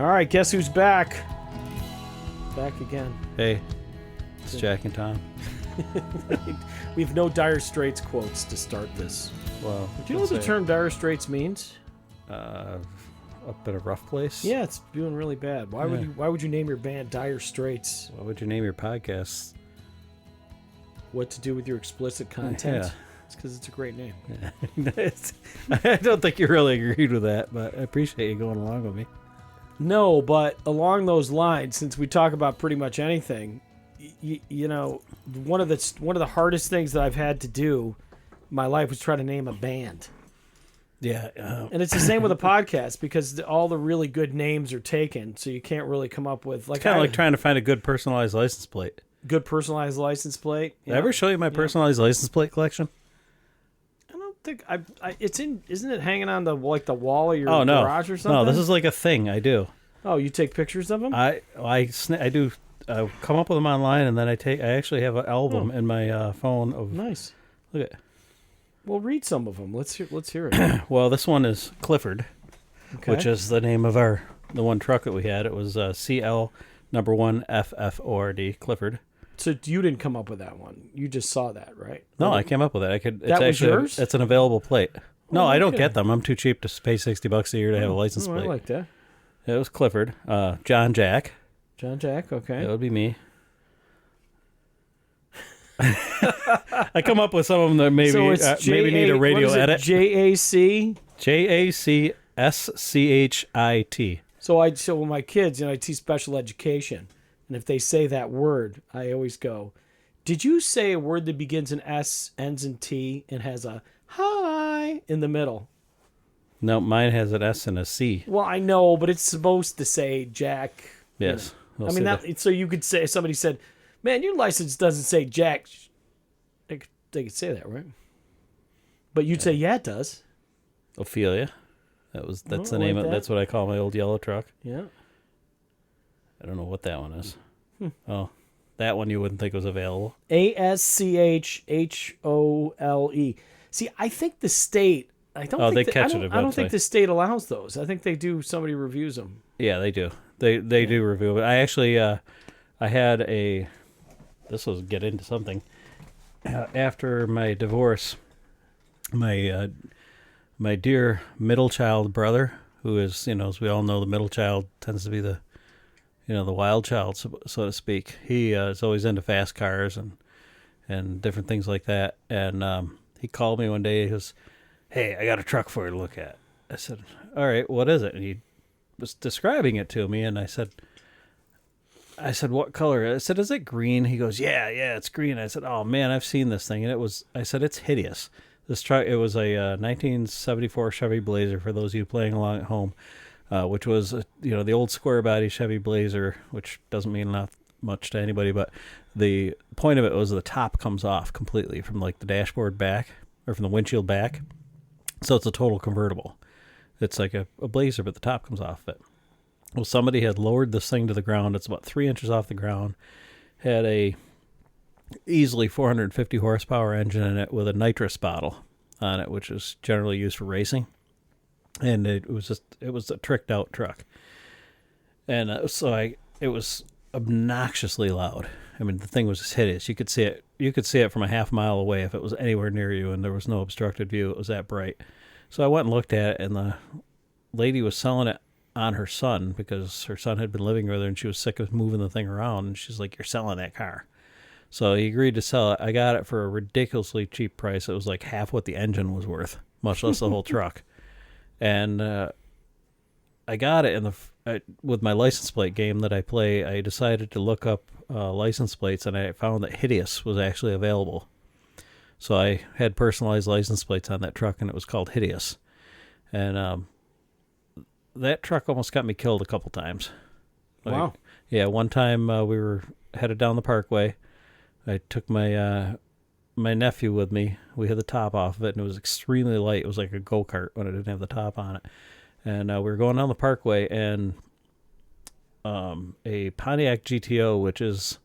All right, guess who's back? Back again. Hey, it's Jack and Tom. We have no Dire Straits quotes to start this. Well, do you know what the term Dire Straits means? Up in a rough place. Yeah, it's doing really bad. Why would you name your band Dire Straits? Why would you name your podcast? What to do with your explicit content? Yeah. It's because it's a great name. Yeah. I don't think you really agreed with that, but I appreciate you going along with me. No, but along those lines, since we talk about pretty much anything, you know, one of the hardest things that I've had to do in my life was try to name a band. Yeah. And it's the same with a podcast because all the really good names are taken, so you can't really come up with... It's kind of like trying to find a good personalized license plate. Good personalized license plate. Did I ever show you my personalized license plate collection? I don't think isn't it hanging on the wall of your garage or something? No, this is like a thing I do. Oh, you take pictures of them? I do. I come up with them online, and then I actually have an album in my phone of. Nice. Look at. Well, read some of them. Let's hear it. Well, this one is Clifford, which is the name of the one truck that we had. It was CL number 1 FFORD Clifford. So you didn't come up with that one. You just saw that, right? No, I came up with it. That was yours? It's an available plate. No, I don't get them. I'm too cheap to pay $60 a year to have a license plate. I like that. It was Clifford. John Jack. John Jack, okay. That would be me. I come up with some of them that maybe need a radio edit. JAC? JACSCHIT. So with my kids, I teach special education, and if they say that word, I always go, "Did you say a word that begins in S, ends in T, and has a hi in the middle?" No, mine has an S and a C. Well, I know, but it's supposed to say Jack. Yes. I mean, so you could say, if somebody said, "Man, your license doesn't say Jack," they could say that, right? But you'd say, "Yeah, it does." Ophelia. That's the name of that's what I call my old yellow truck. Yeah. I don't know what that one is. Oh, that one you wouldn't think was available. ASCHHOLE. See, I think the state. I don't think the state allows those. I think they do. Somebody reviews them. Yeah, they do. They do review it. I actually I had a. This was get into something. After my divorce, my dear middle child brother, who is, as we all know, the middle child tends to be the wild child, so to speak. He is always into fast cars and different things like that. And he called me one day. He goes, "Hey, I got a truck for you to look at." I said, "All right, what is it?" And he was describing it to me, and I said, "What color?" I said, "Is it green?" He goes, yeah, it's green. I said, "Oh man, I've seen this thing." And I said, "It's hideous." This truck, it was a 1974 Chevy Blazer, for those of you playing along at home, which was, the old square body Chevy Blazer, which doesn't mean not much to anybody, but the point of it was the top comes off completely from like the dashboard back, or from the windshield back. So it's a total convertible. It's like a Blazer, but the top comes off it. Well, somebody had lowered this thing to the ground. It's about 3 inches off the ground. Had a easily 450 horsepower engine in it with a nitrous bottle on it, which is generally used for racing. And it was a tricked out truck. And it was obnoxiously loud. I mean, the thing was just hideous. You could see it from a half mile away if it was anywhere near you, and there was no obstructed view. It was that bright. So I went and looked at it, and the lady was selling it on her son because her son had been living with her, and she was sick of moving the thing around. And she's like, "You're selling that car." So he agreed to sell it. I got it for a ridiculously cheap price. It was like half what the engine was worth, much less the whole truck. And I got it with my license plate game that I play. I decided to look up license plates, and I found that Hideous was actually available. So I had personalized license plates on that truck, and it was called Hideous. And that truck almost got me killed a couple times. Wow. Yeah, one time we were headed down the parkway. I took my nephew with me. We had the top off of it, and it was extremely light. It was like a go-kart when it didn't have the top on it. And we were going down the parkway, and a Pontiac GTO, which is,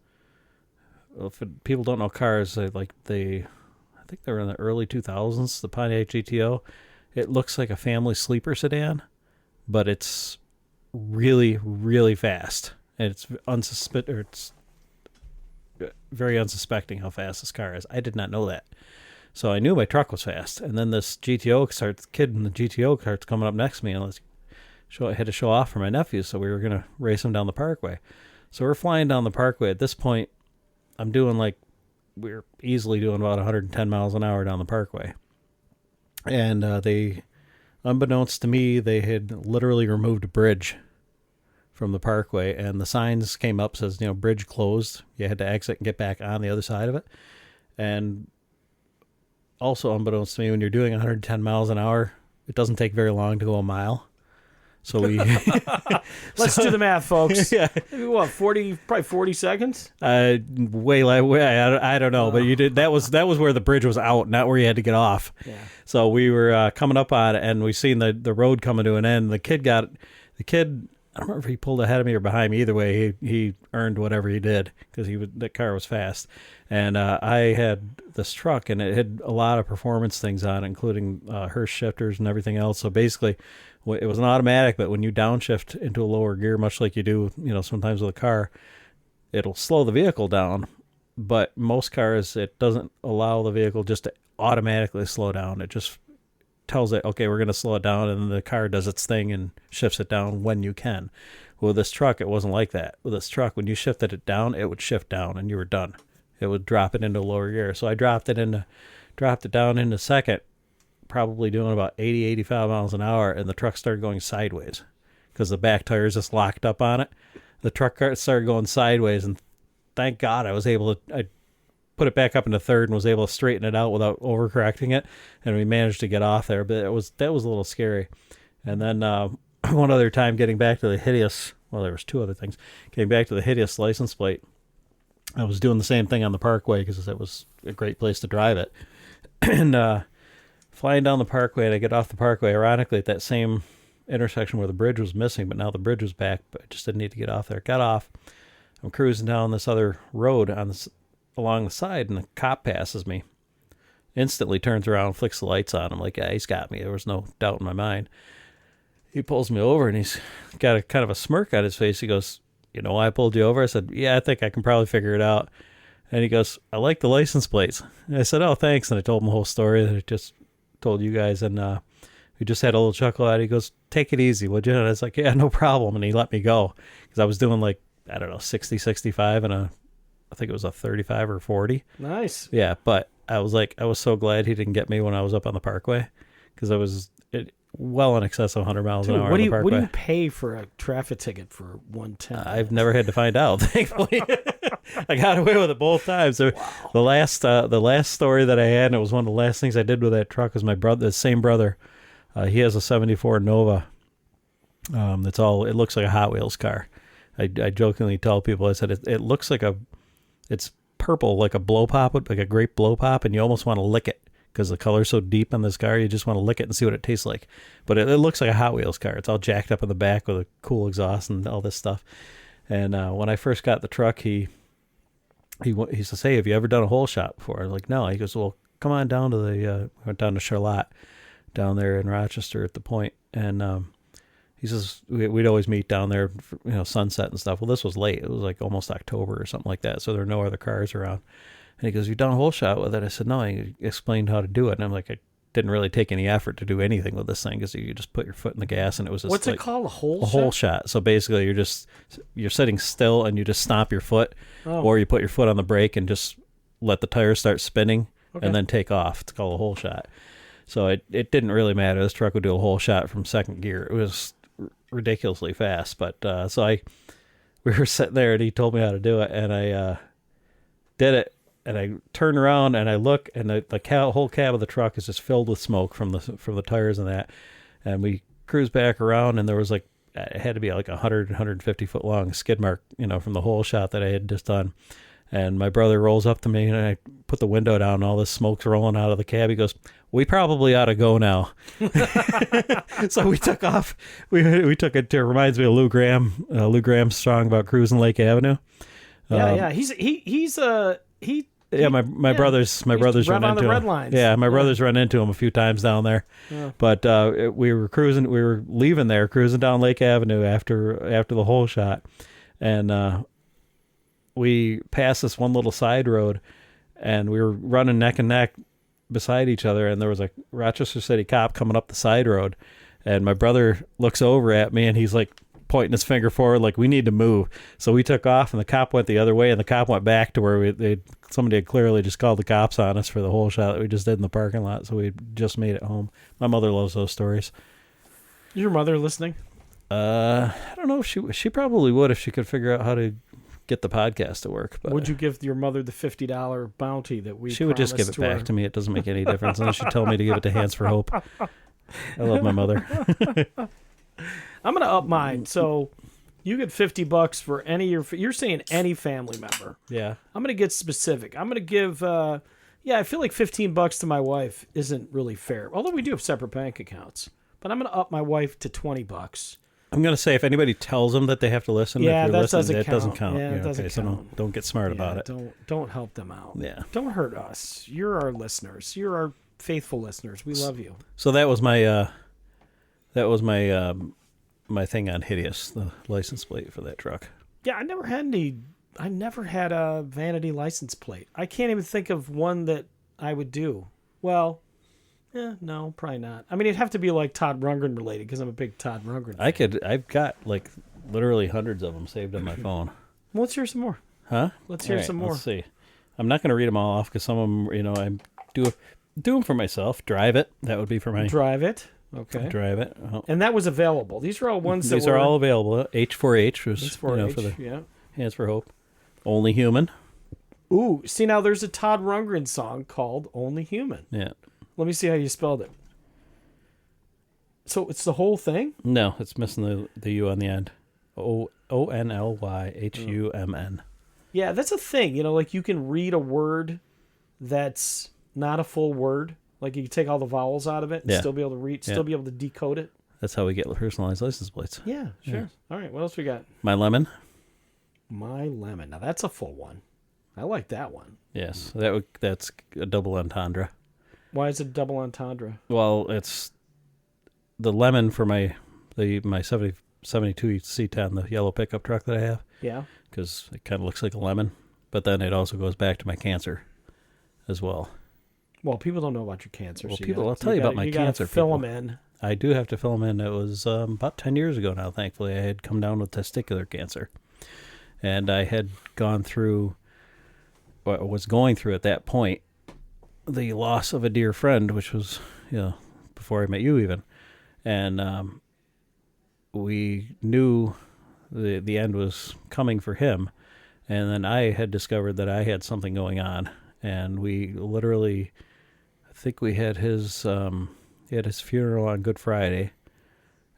if people don't know cars, I think they're in the early 2000s, the Pontiac GTO. It looks like a family sleeper sedan, but it's really, really fast. And it's it's very unsuspecting how fast this car is. I did not know that. So I knew my truck was fast. And then this kid in the GTO starts coming up next to me, and I had to show off for my nephew, so we were going to race him down the parkway. So we're flying down the parkway. At this point, we're easily doing about 110 miles an hour down the parkway. And unbeknownst to me, they had literally removed a bridge from the parkway, and the signs came up, says, bridge closed. You had to exit and get back on the other side of it. And also unbeknownst to me, when you're doing 110 miles an hour, it doesn't take very long to go a mile. So we let's do the math, folks. Yeah. Maybe what, 40 seconds? I don't know, but you did. That was where the bridge was out, not where you had to get off. Yeah. So we were coming up on it, and we seen the road coming to an end. The kid, I don't remember if he pulled ahead of me or behind me. Either way, he earned whatever he did because that car was fast. And I had this truck, and it had a lot of performance things on it, including Hurst shifters and everything else. So basically, it was an automatic, but when you downshift into a lower gear, much like you do, sometimes with a car, it'll slow the vehicle down. But most cars, it doesn't allow the vehicle just to automatically slow down. It just tells it, okay, we're going to slow it down, and then the car does its thing and shifts it down when you can. With this truck, it wasn't like that. With this truck, when you shifted it down, it would shift down, and you were done. It would drop it into lower gear. So I dropped it down into second, probably doing about 80, 85 miles an hour, and the truck started going sideways because the back tires just locked up on it. The truck started going sideways, and thank God I put it back up into third and was able to straighten it out without overcorrecting it, and we managed to get off there. But that was a little scary. And then one other time, getting back to the hideous, well, there was two other things. Getting back to the hideous license plate, I was doing the same thing on the parkway because it was a great place to drive it. And flying down the parkway, and I get off the parkway, ironically, at that same intersection where the bridge was missing, but now the bridge was back, but I just didn't need to get off there. Got off. I'm cruising down this other road along the side, and the cop passes me. Instantly turns around and flicks the lights on. I'm like, yeah, he's got me. There was no doubt in my mind. He pulls me over, and he's got a kind of a smirk on his face. He goes, "You know why I pulled you over?" I said, "Yeah, I think I can probably figure it out." And he goes, "I like the license plates." And I said, "Oh, thanks." And I told him the whole story that I just told you guys, and we just had a little chuckle at it. He goes, "Take it easy, would you?" And I was like, "Yeah, no problem." And he let me go because I was doing 60, 65, and I think it was a 35 or 40. Nice. Yeah, but I was so glad he didn't get me when I was up on the parkway because I was well in excess of 100 miles an hour on the parkway. What do you pay for a traffic ticket for 110? I've never had to find out, thankfully. I got away with it both times. So wow. The last story that I had, and it was one of the last things I did with that truck, was my brother, the same brother. He has a 74 Nova. It looks like a Hot Wheels car. I jokingly tell people, I said, it looks like it's purple, like a blow pop, like a grape blow pop, and you almost want to lick it because the color's so deep on this car. You just want to lick it and see what it tastes like. But it looks like a Hot Wheels car. It's all jacked up in the back with a cool exhaust and all this stuff. And when I first got the truck, he says, "Hey, have you ever done a whole shot before?" I was like, "No." He goes, "Well, come on down to we went down to Charlotte, down there in Rochester at the Point." And he says we'd always meet down there for, sunset and stuff. Well, this was late. It was like almost October or something like that. So there were no other cars around. And he goes, "You've done a whole shot with it?" I said, "No." He explained how to do it. And I'm like, I didn't really take any effort to do anything with this thing because you just put your foot in the gas and it was just What's it called? A whole shot? A whole shot. So basically you're sitting still and you just stomp your foot or you put your foot on the brake and just let the tires start spinning and then take off. It's called a whole shot. So it didn't really matter. This truck would do a whole shot from second gear. It was ridiculously fast. But we were sitting there and he told me how to do it, and I did it. And I turn around and I look, and the whole cab of the truck is just filled with smoke from the tires and that. And we cruised back around, and there was it had to be like 100, 150 foot long skid mark, from the whole shot that I had just done. And my brother rolls up to me, and I put the window down, and all this smoke's rolling out of the cab. He goes, "We probably ought to go now." So we took off. We took it. It reminds me of Lou Graham's song about cruising Lake Avenue. Yeah. He Yeah, my brothers rev run on into the him. red lines. Yeah, my brothers run into him a few times down there. Yeah. But we were leaving there, cruising down Lake Avenue after the whole shot, and we passed this one little side road, and we were running neck and neck beside each other, and there was a Rochester City cop coming up the side road, and my brother looks over at me, and he's like pointing his finger forward like, we need to move. So we took off, and the cop went the other way, and the cop went back to where somebody had clearly just called the cops on us for the whole shot that we just did in the parking lot. So we just made it home. My mother loves those stories. Is your mother listening? I don't know if she probably would if she could figure out how to get the podcast to work. But would you give your mother the $50 bounty that we? She would just give it back to me. It doesn't make any difference. And then she'd tell me to give it to Hands for Hope. I love my mother. I'm gonna up mine. So you get $50 for any you're saying any family member. Yeah. I'm gonna get specific. I'm gonna give. I feel like $15 to my wife isn't really fair. Although we do have separate bank accounts, but I'm gonna up my wife to $20. I'm going to say if anybody tells them that they have to listen, yeah, if you're that listening, doesn't that count. doesn't count. Yeah, it doesn't count. So don't get smart about it. Don't help them out. Yeah. Don't hurt us. You're our listeners. You're our faithful listeners. We love you. So that was my my thing on Hideous, the license plate for that truck. Yeah, I never had a vanity license plate. I can't even think of one that I would do. Well, no, probably not. I mean, it'd have to be like Todd Rundgren related because I'm a big Todd Rundgren fan. I've got like literally hundreds of them saved on my phone. Well, let's hear some more. Huh? Let's hear some more. Let's see. I'm not going to read them all off because some of them, I do them for myself. Drive It. That would be for my... Drive It. Okay. Drive It. Oh. And that was available. These are all ones that These are all available. H4H was H4H, for the yeah. Hands for Hope. Only Human. Ooh, see, now there's a Todd Rundgren song called Only Human. Yeah. Let me see how you spelled it. So it's the whole thing? No, it's missing the U on the end. ONLYHUMN. Yeah, that's a thing. Like you can read a word that's not a full word. Like you can take all the vowels out of it and still be able to read, still be able to decode it. That's how we get personalized license plates. Yeah, sure. Yeah. All right, what else we got? My Lemon. My Lemon. Now that's a full one. I like that one. Yes, that's a double entendre. Why is it double entendre? Well, it's the lemon for my 72 C10, the yellow pickup truck that I have. Yeah. Because it kind of looks like a lemon, but then it also goes back to my cancer as well. Well, people don't know about your cancer. Well, so I'll tell you about my cancer. Fill them in. I do have to fill them in. It was about 10 years ago now, thankfully. I had come down with testicular cancer. And I had gone through, or was going through at that point, the loss of a dear friend, which was, before I met you even. And we knew the end was coming for him. And then I had discovered that I had something going on. And we literally, I think we had his funeral on Good Friday.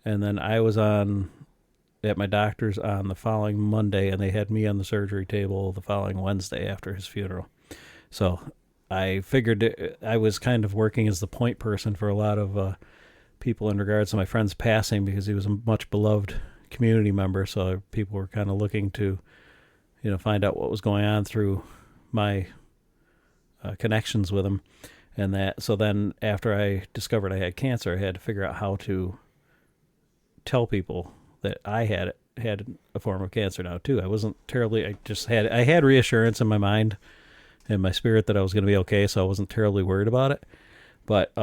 And then I was at my doctor's on the following Monday, and they had me on the surgery table the following Wednesday after his funeral. So I figured I was kind of working as the point person for a lot of people in regards to my friend's passing because he was a much beloved community member. So people were kind of looking to, find out what was going on through my connections with him. So then after I discovered I had cancer, I had to figure out how to tell people that I had a form of cancer now too. I wasn't terribly, I had reassurance in my mind and my spirit that I was going to be okay. So I wasn't terribly worried about it. But,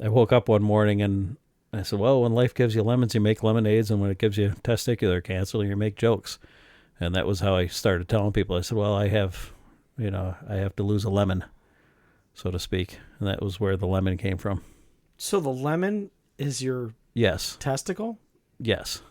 I woke up one morning and I said, well, when life gives you lemons, you make lemonades. And when it gives you testicular cancer, you make jokes. And that was how I started telling people. I said, well, I have to lose a lemon, so to speak. And that was where the lemon came from. So the lemon is your testicle? Yes.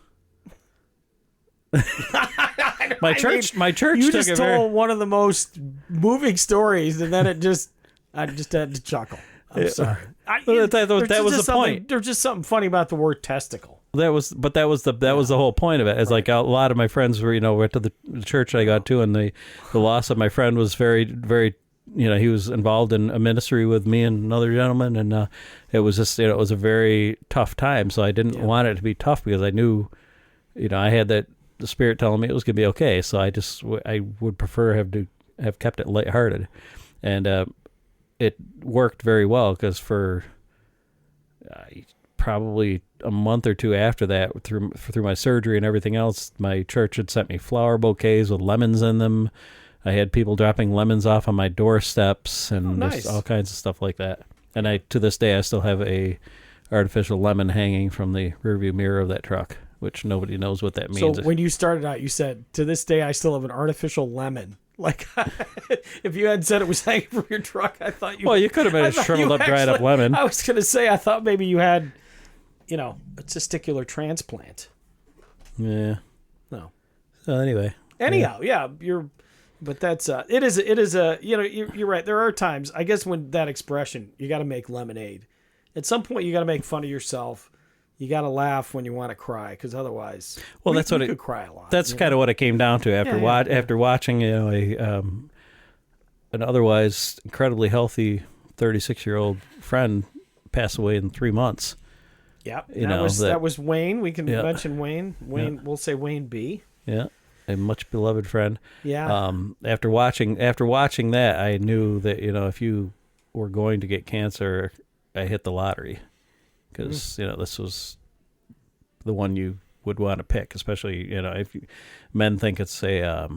My church. You just told one of the most moving stories, and then I just had to chuckle. I'm sorry. That was the point. There's just something funny about the word testicle. That was the whole point of it. It's like a lot of my friends were, went to the church I got to, and the loss of my friend was very, very, he was involved in a ministry with me and another gentleman, and it was just, it was a very tough time. So I didn't want it to be tough because I knew, I had the Spirit telling me it was going to be okay. So I would prefer have kept it lighthearted, and it worked very well because for probably a month or two after that, through my surgery and everything else, my church had sent me flower bouquets with lemons in them. I had people dropping lemons off on my doorsteps and nice. just all kinds of stuff like that. And to this day, I still have a artificial lemon hanging from the rearview mirror of that truck, which nobody knows what that means. So when you started out, you said, to this day, I still have an artificial lemon. Like, if you hadn't said it was hanging from your truck, I thought you... Well, you could have been a shriveled up, dried up lemon. I was going to say, I thought maybe you had, a testicular transplant. Yeah. No. So anyway. Anyhow, yeah, but that's it is you're right. There are times, I guess, when that expression, you got to make lemonade. At some point, you got to make fun of yourself. You got to laugh when you want to cry, because otherwise, well, we could cry a lot. That's kind of what it came down to after watching an otherwise incredibly healthy 36-year-old friend pass away in 3 months. Yeah, that was Wayne. We can mention Wayne. We'll say Wayne B. Yeah. A much beloved friend. Yeah. After watching that, I knew that if you were going to get cancer, I hit the lottery, because this was the one you would want to pick, especially if men think it's it's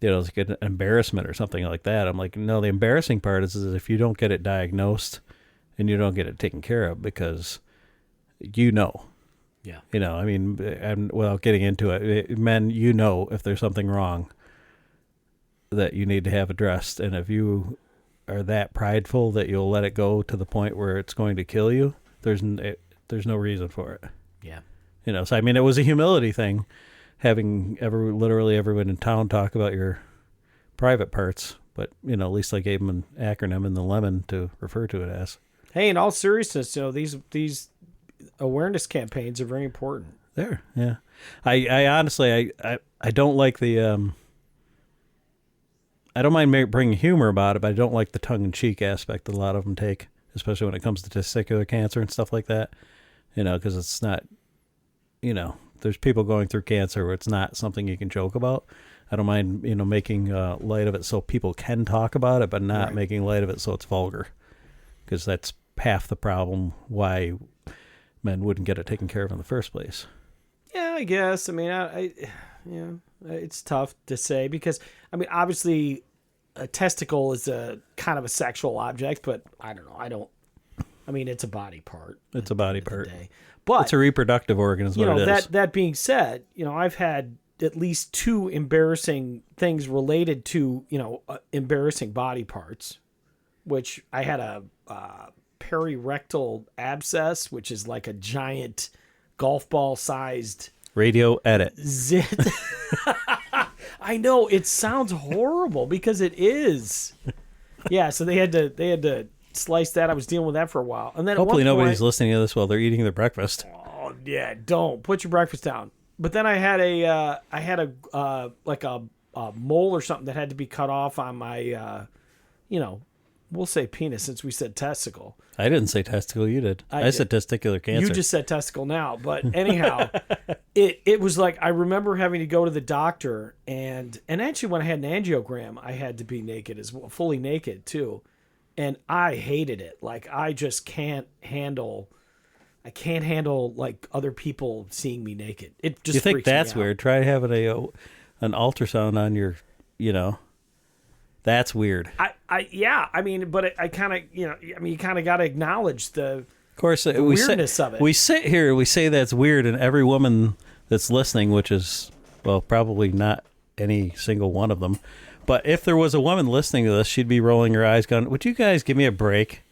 like an embarrassment or something like that. I'm like, no, the embarrassing part is if you don't get it diagnosed and you don't get it taken care of, because Yeah. And without getting into it, men, if there's something wrong that you need to have addressed. And if you are that prideful that you'll let it go to the point where it's going to kill you, there's no reason for it. Yeah. So, it was a humility thing, having literally everyone in town talk about your private parts. But, at least I gave them an acronym in the lemon to refer to it as. Hey, in all seriousness, these awareness campaigns are very important. There, yeah. I honestly, I don't like the. I don't mind bringing humor about it, but I don't like the tongue-in-cheek aspect that a lot of them take, especially when it comes to testicular cancer and stuff like that. Because it's not. There's people going through cancer where it's not something you can joke about. I don't mind, making light of it so people can talk about it, but not making light of it so it's vulgar, because that's half the problem why men wouldn't get it taken care of in the first place. Yeah, I guess. It's tough to say, because obviously a testicle is a kind of a sexual object, but I don't know. It's a body part. It's a body part. But it's a reproductive organ is what it is. That being said, I've had at least 2 embarrassing things related to, embarrassing body parts, which I had a perirectal abscess, which is like a giant golf ball sized radio edit zit. I know, it sounds horrible because it is. Yeah, so they had to slice that. I was dealing with that for a while, and then hopefully nobody's listening to this while they're eating their breakfast. Oh yeah, don't put your breakfast down. But then I had a mole or something that had to be cut off on my we'll say penis since we said testicle. I didn't say testicle, you did. I said testicular cancer. You just said testicle now. But anyhow, it was like, I remember having to go to the doctor, and actually when I had an angiogram, I had to be naked as well, fully naked too. And I hated it. Like, I just can't handle like other people seeing me naked. It just You think freaks me that's out. weird? Try having an ultrasound on your, that's weird. But I kind of, you kind of got to acknowledge the course, weirdness of it. We sit here, we say that's weird, and every woman that's listening, which is, well, probably not any single one of them, but if there was a woman listening to this, she'd be rolling her eyes going, would you guys give me a break?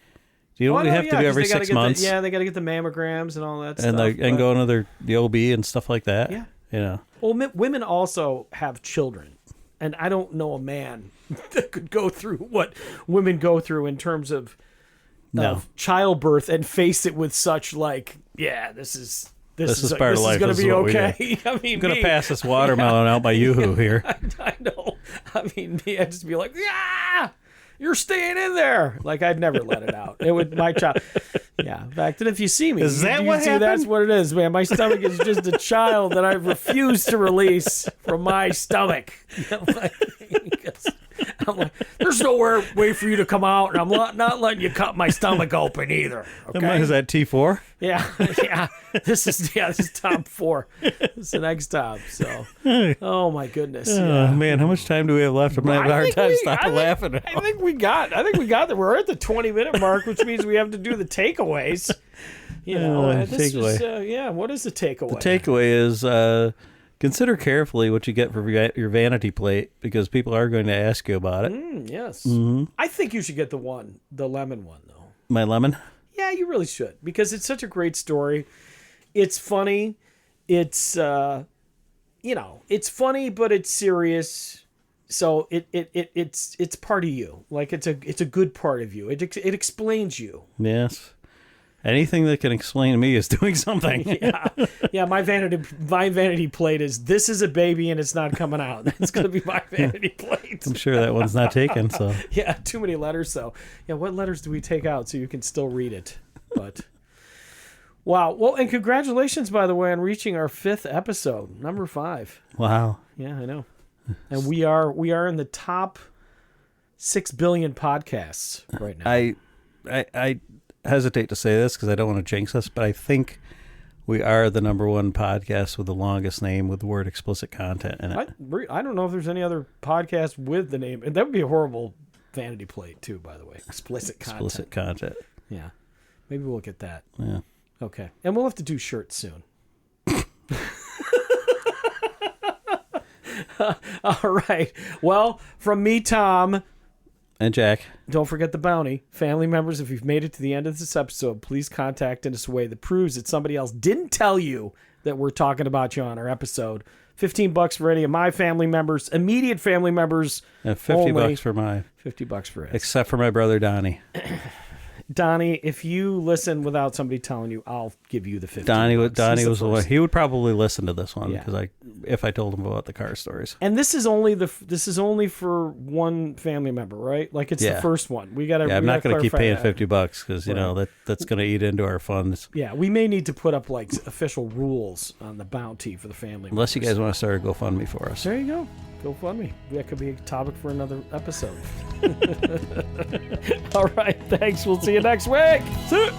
Do you know what we have to do every 6 months? They got to get the mammograms and all that stuff. And go into the OB and stuff like that. Yeah. Well, women also have children. And I don't know a man that could go through what women go through in terms of childbirth and face it with such this is part of life. This is going to be okay. I'm going to pass this watermelon out by Yoo-hoo here. I know. I'd just be like, yeah, you're staying in there. Like, I'd never let it out. It would, my child. Yeah. In fact, and if you see me, Is that what see happened? that's what it is, man. My stomach is just a child that I refuse to release from my stomach. I'm like, there's nowhere way for you to come out, and I'm not letting you cut my stomach open either. Okay? Is that T4? Yeah. This is top 4. This is the next top. So, oh my goodness. Oh, man, how much time do we have left? I'm going to have a hard time stopping laughing. I think we got there. We're at the 20-minute mark, which means we have to do the takeaways. You know, this takeaway. What is the takeaway? The takeaway is consider carefully what you get for your vanity plate, because people are going to ask you about it. Yes. Mm-hmm. I think you should get the lemon one, though. My lemon? Yeah, you really should, because it's such a great story. It's funny. It's it's funny, but it's serious. So it's part of you. Like it's a good part of you. It explains you. Yes. Anything that can explain me is doing something. Yeah. My vanity plate is, this is a baby and it's not coming out. That's going to be my vanity plate. I'm sure that one's not taken. So yeah, too many letters. So yeah, what letters do we take out so you can still read it? But wow. Well, and congratulations, by the way, on reaching our 5th episode, number 5. Wow. Yeah, I know. And we are in the top 6 billion podcasts right now. I hesitate to say this because I don't want to jinx us, but I think we are the number 1 podcast with the longest name with the word explicit content in it. I don't know if there's any other podcast with the name. And that would be a horrible vanity plate too, by the way. Explicit content. Explicit content. Yeah. Maybe we'll get that. Yeah. Okay. And we'll have to do shirts soon. All right. Well, from me, Thom and Jack. Don't forget the bounty. Family members, if you've made it to the end of this episode, please contact us in a way that proves that somebody else didn't tell you that we're talking about you on our episode. $15 for any of my family members, immediate family members. And $50 for mine. $50 for it. Except for my brother Donnie. Donnie, if you listen without somebody telling you, I'll give you the $50. Donnie was the one. He would probably listen to this one because Yeah. if I told him about the car stories. And this is only for one family member, right? Like it's the first one. We got to. Yeah, I'm not going to keep paying that. $50 because that's going to eat into our funds. Yeah, we may need to put up like official rules on the bounty for the family. Unless you members. guys want to start a GoFundMe for us. There you go. GoFundMe. That could be a topic for another episode. All right. Thanks. We'll see you next week. See ya.